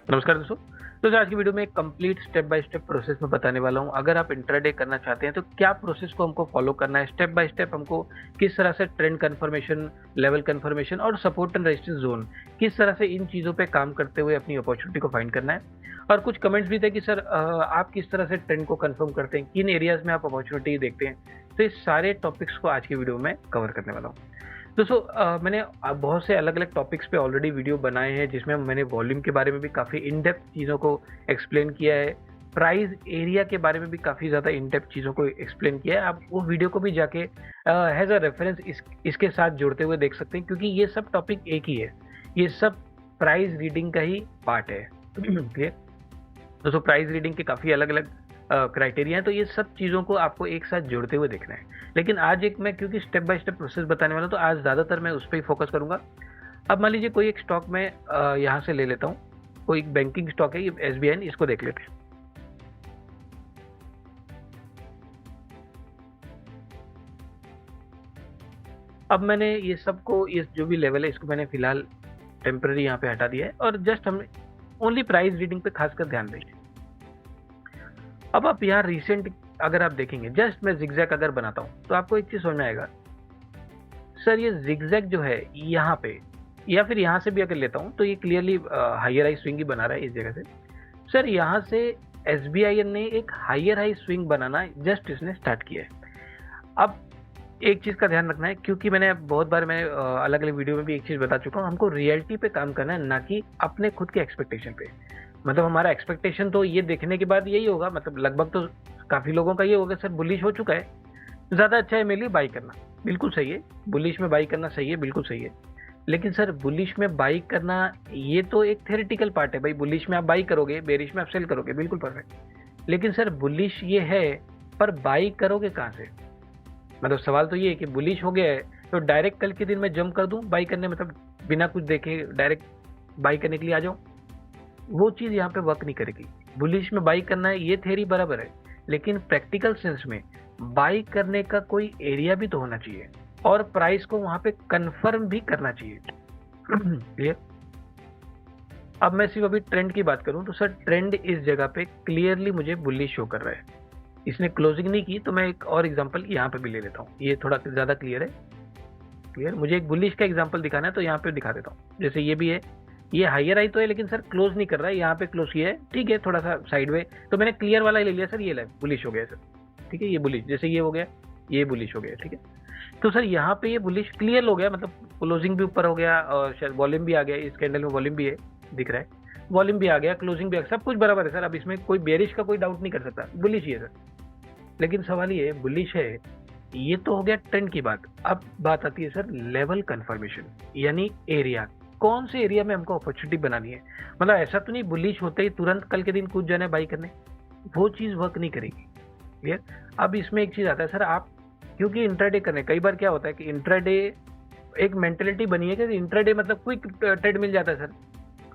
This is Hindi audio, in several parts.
नमस्कार दोस्तों। आज की वीडियो में एक complete step by step process में बताने वाला हूँ। अगर आप इंट्राडे करना चाहते हैं तो क्या प्रोसेस को हमको फॉलो करना है, स्टेप बाय स्टेप हमको किस तरह से ट्रेंड कंफर्मेशन, लेवल कंफर्मेशन और सपोर्ट एंड रेजिस्टेंस जोन, किस तरह से इन चीज़ों पे काम करते हुए अपनी अपॉर्चुनिटी को फाइंड करना है। और कुछ कमेंट्स भी थे कि सर आप किस तरह से ट्रेंड को कंफर्म करते हैं, किन एरियाज में आप अपॉर्चुनिटी देखते हैं। तो इस सारे टॉपिक्स को आज की वीडियो में कवर करने वाला हूँ। दोस्तों मैंने बहुत से अलग-अलग टॉपिक्स पे ऑलरेडी वीडियो बनाए हैं, जिसमें मैंने वॉल्यूम के बारे में भी काफ़ी इन डेप्थ चीज़ों को एक्सप्लेन किया है। प्राइस एरिया के बारे में भी काफ़ी ज़्यादा इन डेप्थ चीज़ों को एक्सप्लेन किया है। आप वो वीडियो को भी जाके एज़ अ रेफरेंस इसके साथ जोड़ते हुए देख सकते हैं, क्योंकि ये सब टॉपिक एक ही है। ये सब प्राइस रीडिंग का ही पार्ट है। क्लियर? दोस्तों प्राइस रीडिंग के काफ़ी अलग-अलग क्राइटेरिया हैं, तो ये सब चीज़ों को आपको एक साथ जोड़ते हुए देखना है। लेकिन आज एक मैं क्योंकि स्टेप बाय स्टेप प्रोसेस बताने वाला हूँ, तो आज ज़्यादातर मैं उस पे ही फोकस करूँगा। अब मान लीजिए कोई एक स्टॉक मैं यहाँ से ले लेता हूँ। कोई एक बैंकिंग स्टॉक है, ये एसबीआई, इसको देख लेते हैं। अब मैंने ये सबको, ये जो भी लेवल है, इसको मैंने फिलहाल टेम्पररी यहाँ पे हटा दिया है और जस्ट हम ओनली प्राइस रीडिंग पे खासकर ध्यान देंगे। अब आप यहाँ रिसेंट अगर आप देखेंगे, जस्ट मैं जिगजैग अगर बनाता हूँ तो आपको एक चीज समझ में आएगा। सर ये जिगजैग जो है यहाँ पे, या फिर यहाँ से भी अगर लेता हूँ तो ये क्लियरली हायर हाई स्विंग ही बना रहा है इस जगह से। सर यहाँ से एसबीआई ने एक हायर हाई स्विंग बनाना जस्ट इसने स्टार्ट किया है। अब एक चीज का ध्यान रखना है, क्योंकि मैंने बहुत बार मैं अलग अलग वीडियो में भी एक चीज बता चुका हूँ, हमको रियलिटी पे काम करना है, ना कि अपने खुद के एक्सपेक्टेशन पे। मतलब हमारा एक्सपेक्टेशन तो ये देखने के बाद यही होगा, मतलब लगभग तो काफी लोगों का ये होगा, सर बुलिश हो चुका है, ज्यादा अच्छा है मेरे लिए बाई करना। बिल्कुल सही है, बुलिश में बाई करना सही है, बिल्कुल सही है। लेकिन सर बुलिश में बाई करना ये तो एक थ्योरेटिकल पार्ट है भाई। बुलिश में आप बाई करोगे, बेरिश में आप सेल करोगे, बिल्कुल परफेक्ट। लेकिन सर बुलिश ये है, पर बाई करोगे कहाँ से? मतलब सवाल तो ये है कि बुलिश हो गया है तो डायरेक्ट कल के दिन में जंप कर दूं बाई करने, मतलब बिना कुछ देखे डायरेक्ट बाई करने के लिए आ जाऊं, वो चीज यहाँ पे वर्क नहीं करेगी। बुलिश में बाई करना है ये थ्योरी बराबर है, लेकिन प्रैक्टिकल सेंस में बाई करने का कोई एरिया भी तो होना चाहिए और प्राइस को वहां पे कंफर्म भी करना चाहिए। क्लियर? अब मैं सिर्फ अभी ट्रेंड की बात करूं तो सर ट्रेंड इस जगह पे क्लियरली मुझे बुलिश शो कर रहा है। इसने क्लोजिंग नहीं की, तो मैं एक और एग्जांपल यहाँ पे भी ले लेता हूँ, ये थोड़ा ज्यादा क्लियर है। क्लियर? मुझे एक बुलिश का एग्जांपल दिखाना है तो यहाँ पे दिखा देता हूँ। जैसे ये भी है, ये हायर आई तो है लेकिन सर क्लोज नहीं कर रहा है, यहाँ पे क्लोज किया है, ठीक है, थोड़ा सा साइड वे, तो मैंने क्लियर वाला ही ले लिया सर, ये बुलिश हो गया सर। ठीक है, ये बुलिश, जैसे ये हो गया, ये बुलिश हो गया, ठीक है। तो सर यहाँ पे ये बुलिश क्लियर हो गया, मतलब क्लोजिंग भी ऊपर हो गया और शायद वॉल्यूम भी आ गया, इस कैंडल में वॉल्यूम भी है, दिख रहा है, वॉल्यूम भी आ गया, क्लोजिंग भी आ गया, सब कुछ बराबर है सर। अब इसमें कोई बेरिश का कोई डाउट नहीं कर सकता, बुलिश ही है सर। लेकिन सवाल ये बुलिश है, ये तो हो गया ट्रेंड की बात। अब बात आती है सर लेवल कंफर्मेशन, यानी एरिया, कौन से एरिया में हमको अपॉर्चुनिटी बनानी है। मतलब ऐसा तो नहीं बुलिश होते ही तुरंत कल के दिन कूद जाना है बाई करने, वो चीज वर्क नहीं करेगी। क्लियर? अब इसमें एक चीज आता है सर, आप क्योंकि इंट्राडे करने, कई बार क्या होता है कि इंट्राडे एक मेंटेलिटी बनी है कि इंट्राडे मतलब क्विक ट्रेड मिल जाता है सर,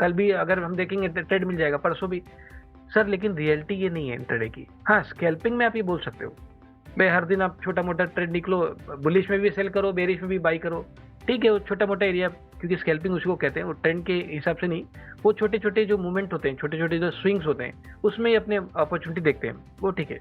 कल भी अगर हम देखेंगे ट्रेड मिल जाएगा, परसों भी। सर लेकिन रियलिटी ये नहीं है इंट्राडे की। हाँ, स्कैल्पिंग में आप ये बोल सकते हो भाई, हर दिन आप छोटा मोटा ट्रेड निकलो, बुलिश में भी सेल करो, बेरिश में भी बाई करो, ठीक है, वो छोटा मोटा एरिया, क्योंकि स्कैल्पिंग उसको कहते हैं, वो ट्रेंड के हिसाब से नहीं, वो छोटे छोटे जो मूवमेंट होते हैं, छोटे छोटे जो स्विंग्स होते हैं, उसमें ही अपने अपॉर्चुनिटी देखते हैं, वो ठीक है।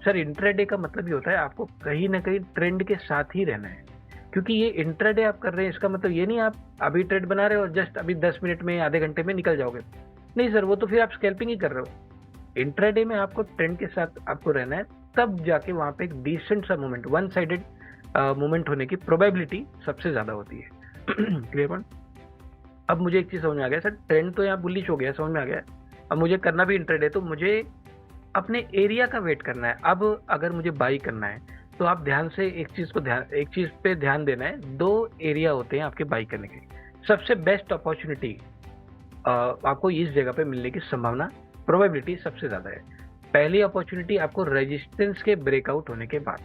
सर इंट्राडे का मतलब ये होता है आपको कहीं ना कहीं ट्रेंड के साथ ही रहना है, क्योंकि ये इंट्राडे आप कर रहे हैं, इसका मतलब ये नहीं आप अभी ट्रेड बना रहे हो और जस्ट अभी 10 मिनट में आधे घंटे में निकल जाओगे। नहीं सर, वो तो फिर आप स्कैल्पिंग ही कर रहे हो। इंट्राडे में आपको ट्रेंड के साथ आपको रहना है, तब जाके वहां पे एक डिसेंट सा मूवमेंट, वन साइडेड मूवमेंट होने की प्रोबेबिलिटी सबसे ज्यादा होती है। Clear point? अब मुझे एक चीज समझ में आ गया सर, ट्रेंड तो यहाँ बुलिश हो गया, समझ में आ गया। अब मुझे करना भी इंट्राडे, तो मुझे अपने एरिया का वेट करना है। अब अगर मुझे बाई करना है तो आप ध्यान से एक चीज पे ध्यान देना है। दो एरिया होते हैं आपके बाई करने के। सबसे बेस्ट अपॉर्चुनिटी आपको इस जगह पे मिलने की संभावना, प्रोबेबिलिटी सबसे ज्यादा है। पहली अपॉर्चुनिटी आपको रेजिस्टेंस के ब्रेकआउट होने के बाद।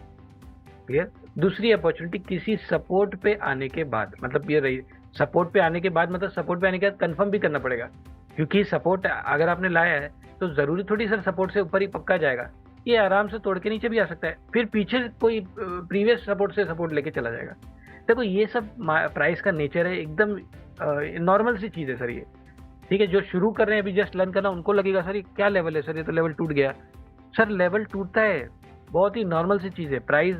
क्लियर? दूसरी अपॉर्चुनिटी किसी सपोर्ट पे आने के बाद, मतलब ये सपोर्ट पे आने के बाद, मतलब सपोर्ट पे आने के बाद कंफर्म भी करना पड़ेगा, क्योंकि सपोर्ट अगर आपने लाया है तो जरूरी थोड़ी सर सपोर्ट से ऊपर ही पक्का जाएगा, ये आराम से तोड़ के नीचे भी आ सकता है, फिर पीछे कोई प्रीवियस सपोर्ट से सपोर्ट लेके चला जाएगा। देखो ये सब प्राइस का नेचर है, एकदम नॉर्मल सी चीज है सर ये। ठीक है, जो शुरू कर रहे हैं अभी जस्ट लर्न करना, उनको लगेगा सर ये क्या लेवल है सर, ये तो लेवल टूट गया। सर लेवल टूटता है, बहुत ही नॉर्मल सी चीज़ है। प्राइस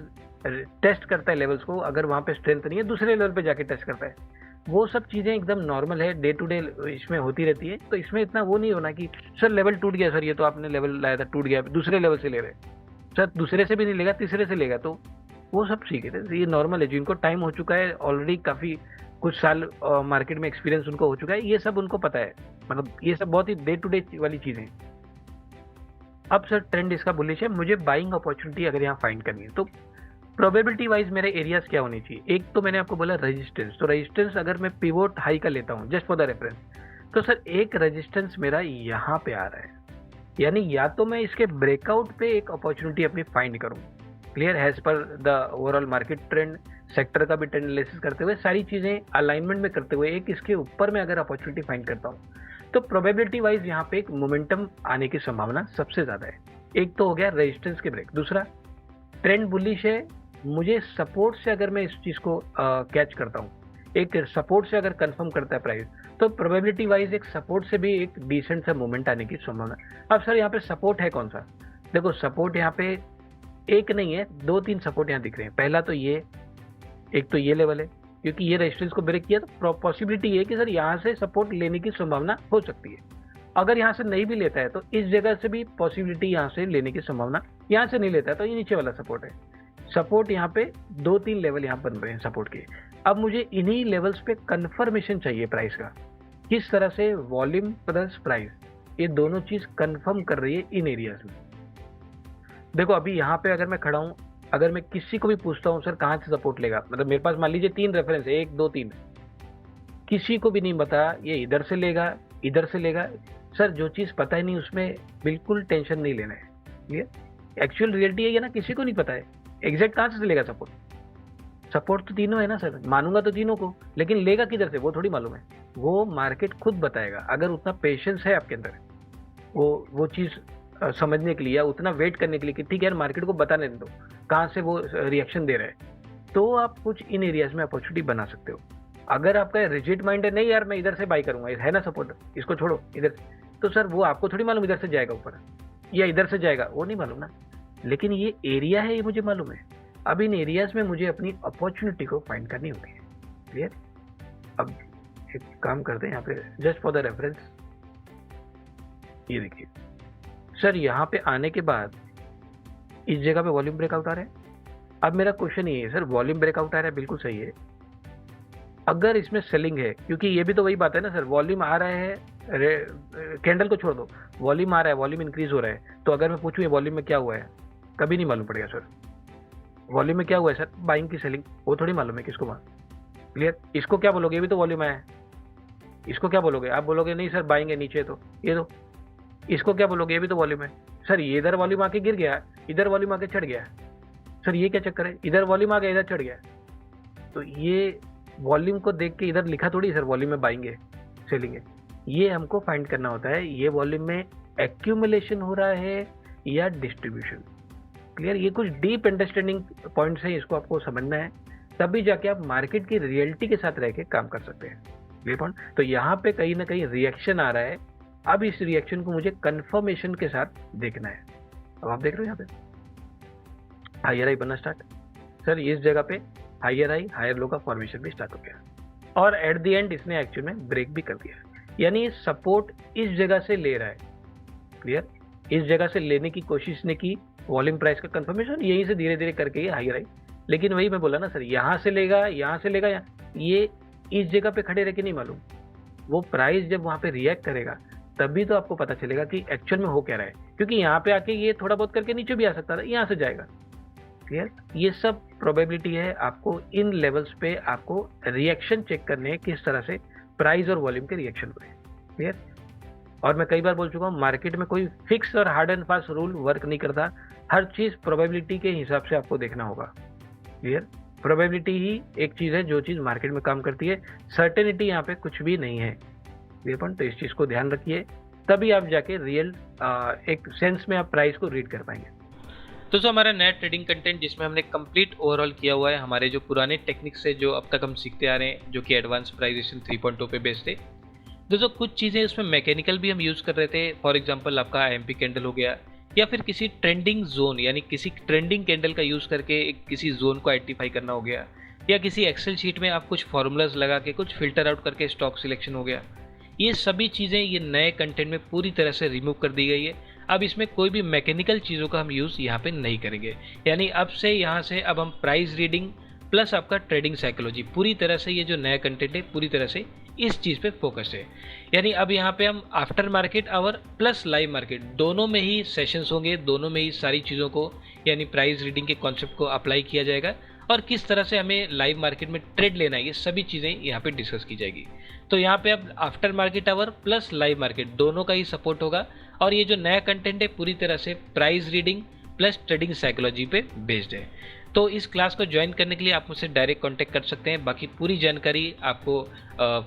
टेस्ट करता है लेवल्स को, अगर वहाँ पे स्ट्रेंथ नहीं है दूसरे लेवल पे जाके टेस्ट करता है। वो सब चीज़ें एकदम नॉर्मल है, डे टू डे इसमें होती रहती है। तो इसमें इतना वो नहीं होना कि सर लेवल टूट गया, सर ये तो आपने लेवल लाया था टूट गया, दूसरे लेवल से ले रहे, सर दूसरे से भी नहीं लेगा तीसरे से लेगा, तो वो सब सीखे थे। ये नॉर्मल है, जिनको टाइम हो चुका है ऑलरेडी, काफ़ी कुछ साल मार्केट में एक्सपीरियंस उनको हो चुका है, ये सब उनको पता है। मतलब ये सब बहुत ही डे टू डे वाली चीज़ें हैं। अब सर ट्रेंड इसका बुलिश है, मुझे बाइंग अपॉर्चुनिटी अगर यहाँ फाइंड करनी है तो प्रोबेबिलिटी वाइज मेरे एरियाज क्या होने चाहिए। एक तो मैंने आपको बोला रेजिस्टेंस, तो रेजिस्टेंस अगर मैं पिवोट हाई का लेता हूँ जस्ट फॉर द रेफरेंस, तो सर एक रेजिस्टेंस मेरा यहाँ पे आ रहा है, यानी या तो मैं इसके ब्रेकआउट पे एक अपॉर्चुनिटी अपनी फाइंड करूँ, clear, as per the overall market trend, sector का भी ट्रेंड एनालिसिस करते हुए, सारी चीज़ें अलाइनमेंट में करते हुए एक इसके ऊपर में अगर अपॉर्चुनिटी फाइंड करता हूँ, तो प्रोबेबिलिटी वाइज यहाँ पे एक मोमेंटम आने की संभावना सबसे ज़्यादा है। एक तो हो गया रेजिस्टेंस के ब्रेक, दूसरा ट्रेंड बुलिश है, मुझे सपोर्ट से अगर मैं इस चीज़ को कैच करता हूँ, एक सपोर्ट से अगर कंफर्म करता है प्राइस, तो प्रोबेबिलिटी वाइज एक सपोर्ट से भी एक डिसेंट सा मूवमेंट आने की संभावना। अब सर यहाँ पे सपोर्ट है कौन सा, देखो सपोर्ट यहाँ पे एक नहीं है, दो तीन सपोर्ट यहाँ दिख रहे हैं। पहला तो ये, एक तो ये लेवल है, क्योंकि ये रेजिस्टेंस को ब्रेक किया तो पॉसिबिलिटी ये है कि सर यहाँ से सपोर्ट लेने की संभावना हो सकती है। अगर यहाँ से नहीं भी लेता है तो इस जगह से भी पॉसिबिलिटी यहाँ से लेने की संभावना, यहाँ से नहीं लेता है तो ये नीचे वाला सपोर्ट है। सपोर्ट यहाँ पे दो तीन लेवल यहाँ बन रहे हैं सपोर्ट के। अब मुझे इन्हीं लेवल्स पे कंफर्मेशन चाहिए प्राइस का, किस तरह से वॉल्यूम प्लस प्राइस ये दोनों चीज कंफर्म कर रही है इन एरियाज में। देखो अभी यहाँ पे अगर मैं खड़ा हूँ, अगर मैं किसी को भी पूछता हूँ सर कहाँ से सपोर्ट लेगा, मतलब मेरे पास मान लीजिए 3 रेफरेंस है, 1 2 3, किसी को भी नहीं पता ये इधर से लेगा इधर से लेगा। सर जो चीज़ पता ही नहीं उसमें बिल्कुल टेंशन नहीं लेना है, क्लियर। एक्चुअल रियलिटी है ना, किसी को नहीं पता है एग्जैक्ट कहाँ से लेगा सपोर्ट। सपोर्ट तो तीनों है ना सर, मानूंगा तो तीनों को, लेकिन लेगा किधर से वो थोड़ी मालूम है, वो मार्केट खुद बताएगा। अगर उतना पेशेंस है आपके अंदर वो चीज़ समझने के लिए, या उतना वेट करने के लिए कि ठीक है यार मार्केट को बताने दो कहाँ से वो रिएक्शन दे रहा है, तो आप कुछ इन एरियाज में अपॉर्चुनिटी बना सकते हो। अगर आपका रिजिड माइंड है, नहीं यार मैं इधर से बाई करूंगा, है ना सपोर्ट, इसको छोड़ो इधर, तो सर वो आपको थोड़ी मालूम इधर से जाएगा ऊपर या इधर से जाएगा, वो नहीं मालूम ना। लेकिन ये एरिया है, ये मुझे मालूम है। अब इन एरियाज में मुझे अपनी अपॉर्चुनिटी को फाइंड करनी होती है, क्लियर। अब एक काम करते हैं यहाँ पे जस्ट फॉर द रेफरेंस, ये देखिए सर यहाँ पे आने के बाद इस जगह पे वॉल्यूम ब्रेकआउट आ रहा है। अब मेरा क्वेश्चन ये है सर, वॉल्यूम ब्रेकआउट आ रहा है बिल्कुल सही है, अगर इसमें सेलिंग है, क्योंकि ये भी तो वही बात है ना सर, वॉल्यूम आ रहा है, कैंडल को छोड़ दो, वॉल्यूम आ रहा है, वॉल्यूम इंक्रीज हो रहा है, तो अगर मैं पूछूं ये वॉल्यूम में क्या हुआ है, कभी नहीं मालूम पड़ेगा सर। वॉल्यूम में क्या हुआ है सर, बाइंग की सेलिंग, वो थोड़ी मालूम है किसको वहाँ, क्लियर। इसको क्या बोलोगे, ये भी तो वॉल्यूम आया है, इसको क्या बोलोगे, आप बोलोगे नहीं सर बाइंग है नीचे, तो ये तो इसको क्या बोलोगे, ये भी तो वॉल्यूम है। सर ये इधर वॉल्यूम आके गिर गया, इधर वॉल्यूम आके चढ़ गया, सर ये क्या चक्कर है, इधर वॉल्यूम आ गया इधर चढ़ गया, तो ये वॉल्यूम को देख के इधर लिखा थोड़ी सर वॉल्यूम में बाइंग है सेलिंग है, ये हमको फाइंड करना होता है ये वॉल्यूम में एक्यूमुलेशन हो रहा है या डिस्ट्रीब्यूशन, क्लियर। ये कुछ डीप अंडरस्टैंडिंग पॉइंट्स हैं, इसको आपको समझना है, तभी जाके आप मार्केट की रियलिटी के साथ रह के काम कर सकते हैं, क्लियर पॉइंट। तो यहाँ पे कहीं ना कहीं रिएक्शन आ रहा है, अब इस रिएक्शन को मुझे कंफर्मेशन के साथ देखना है। अब आप देख रहे हो यहाँ पे हायर हाई बनना स्टार्ट, सर इस जगह पे हायर हाई हायर लो का फॉर्मेशन भी स्टार्ट हो गया, और एट द एंड इसने एक्चुअल में ब्रेक भी कर दिया, यानी सपोर्ट इस जगह से ले रहा है, क्लियर। इस जगह से लेने की कोशिश ने की, वॉल्यूम प्राइस का कंफर्मेशन यहीं से धीरे धीरे करके ये हायर आई, लेकिन वही मैं बोला ना सर, यहाँ से लेगा यहाँ से लेगा, ये इस जगह पे खड़े रह के नहीं मालूम, वो प्राइस जब वहाँ पे रिएक्ट करेगा तभी तो आपको पता चलेगा कि एक्चुअल में हो क्या रहा है, क्योंकि यहाँ पे आके ये थोड़ा बहुत करके नीचे भी आ सकता था, यहाँ से जाएगा, क्लियर। ये सब प्रोबेबिलिटी है, आपको इन लेवल्स पे आपको रिएक्शन चेक करने हैं, किस तरह से प्राइस और वॉल्यूम के रिएक्शन हुए, क्लियर। और मैं कई बार बोल चुका हूँ, मार्केट में कोई फिक्स और hard and fast rule work नहीं करता, हर चीज प्रोबेबिलिटी के हिसाब से आपको देखना होगा, क्लियर। प्रोबेबिलिटी ही एक चीज है जो चीज मार्केट में काम करती है, सर्टेनिटी यहाँ पे कुछ भी नहीं है, क्लियर पॉइंट। तो इस चीज को ध्यान रखिए, तभी आप जाके रियल एक सेंस में आप प्राइस को रीड कर पाएंगे। तो जो हमारा नया ट्रेडिंग कंटेंट जिसमें हमने कंप्लीट ओवरऑल किया हुआ है हमारे जो पुराने टेक्निक्स है जो अब तक हम सीखते आ रहे हैं, जो कि एडवांस प्राइजेशन 3.0 पे बेस्ड है, दोस्तों कुछ चीज़ें उसमें मैकेनिकल भी हम यूज़ कर रहे थे, फॉर एग्जांपल आपका आईएमपी कैंडल हो गया, या फिर किसी ट्रेंडिंग जोन यानी किसी ट्रेंडिंग कैंडल का यूज़ करके किसी जोन को आइडेंटिफाई करना हो गया, या किसी एक्सेल शीट में आप कुछ फार्मूलाज लगा के कुछ फिल्टर आउट करके स्टॉक सिलेक्शन हो गया। ये सभी चीज़ें ये नए कंटेंट में पूरी तरह से रिमूव कर दी गई है। अब इसमें कोई भी मैकेनिकल चीज़ों का हम यूज़ यहाँ पे नहीं करेंगे, यानी अब से यहाँ से अब हम प्राइस रीडिंग प्लस आपका ट्रेडिंग साइकोलॉजी, पूरी तरह से ये जो नया कंटेंट है पूरी तरह से इस चीज़ पे फोकस है। यानी अब यहाँ पे हम after market hour plus live market दोनों में ही सेशंस होंगे, दोनों में ही सारी चीज़ों को यानी प्राइस रीडिंग के कॉन्सेप्ट को अप्लाई किया जाएगा, और किस तरह से हमें लाइव मार्केट में ट्रेड लेना है ये सभी चीज़ें यहाँ पे डिस्कस की जाएगी। तो यहाँ पे अब after market hour plus live market दोनों का ही सपोर्ट होगा, और ये जो नया कंटेंट है पूरी तरह से price reading plus trading psychology पे बेस्ड है। तो इस क्लास को ज्वाइन करने के लिए आप मुझसे डायरेक्ट कांटेक्ट कर सकते हैं, बाकी पूरी जानकारी आपको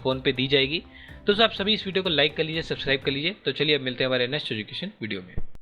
फ़ोन पे दी जाएगी। तो आप सभी इस वीडियो को लाइक कर लीजिए, सब्सक्राइब कर लीजिए। तो चलिए अब मिलते हैं हमारे नेक्स्ट एजुकेशन वीडियो में।